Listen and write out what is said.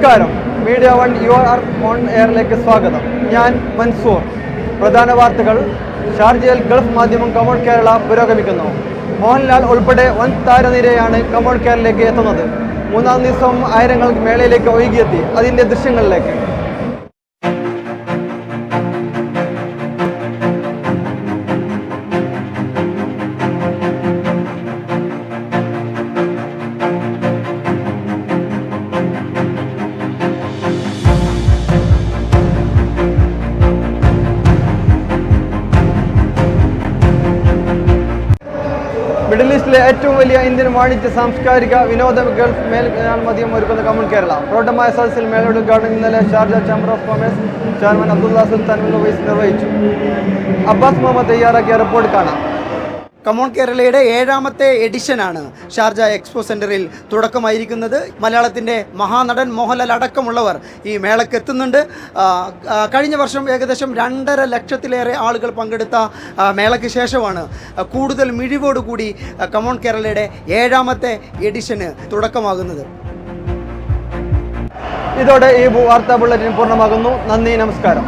നമസ്കാരം. Media one UR on എയറിലേക്ക് സ്വാഗതം. ഞാൻ മൻസൂർ. പ്രധാന വാർത്തകൾ. ഷാർജയിൽ ഗൾഫ് മാധ്യമം കമോൺ കേരള പുരോഗമിക്കുന്നു. മോഹൻലാൽ ഉൾപ്പെടെ വൻ താരനിരയാണ് കമോൺ കേരളയിലേക്ക് എത്തുന്നത്. മൂന്നാം ദിവസം ആയിരങ്ങൾ മേളയിലേക്ക് ഒഴുകിയെത്തി. അതിൻ്റെ ദൃശ്യങ്ങളിലേക്ക്. മിഡിൽ ഈസ്റ്റിലെ ഏറ്റവും വലിയ ഇന്ത്യൻ വാണിജ്യ സാംസ്കാരിക വിനോദ ഗൾഫ് മേൽമാധ്യമം ഒരുക്കുന്ന കമോൺ കേരള പ്രൗഢമായ സദസ്സിൽ മേളയുടെ ഉദ്ഘാടനം ഇന്നലെ Sharjah chamber of commerce chairman Abdullah Sultan നിർവഹിച്ചു. അബ്ബാസ് മുഹമ്മദ് തയ്യാറാക്കിയ റിപ്പോർട്ട് കാണാം. കമോൺ കേരളയുടെ 7ാമത്തെ എഡിഷനാണ് ഷാർജ എക്സ്പോ സെൻറ്ററിൽ തുടക്കമായിരിക്കുന്നത്. മലയാളത്തിൻ്റെ മഹാനടൻ മോഹൻലാൽ അടക്കമുള്ളവർ ഈ മേളയ്ക്ക് എത്തുന്നുണ്ട്. കഴിഞ്ഞ വർഷം ഏകദേശം 2.5 ലക്ഷത്തിലേറെ ആളുകൾ പങ്കെടുത്ത മേളയ്ക്ക് ശേഷമാണ് കൂടുതൽ മിഴിവോടുകൂടി കമോൺ കേരളയുടെ 7ാമത്തെ എഡിഷന് തുടക്കമാകുന്നത്. ഇതോടെ ഈ വാർത്താ ബുള്ളറ്റിൻ പൂർണ്ണമാകുന്നു. നന്ദി, നമസ്കാരം.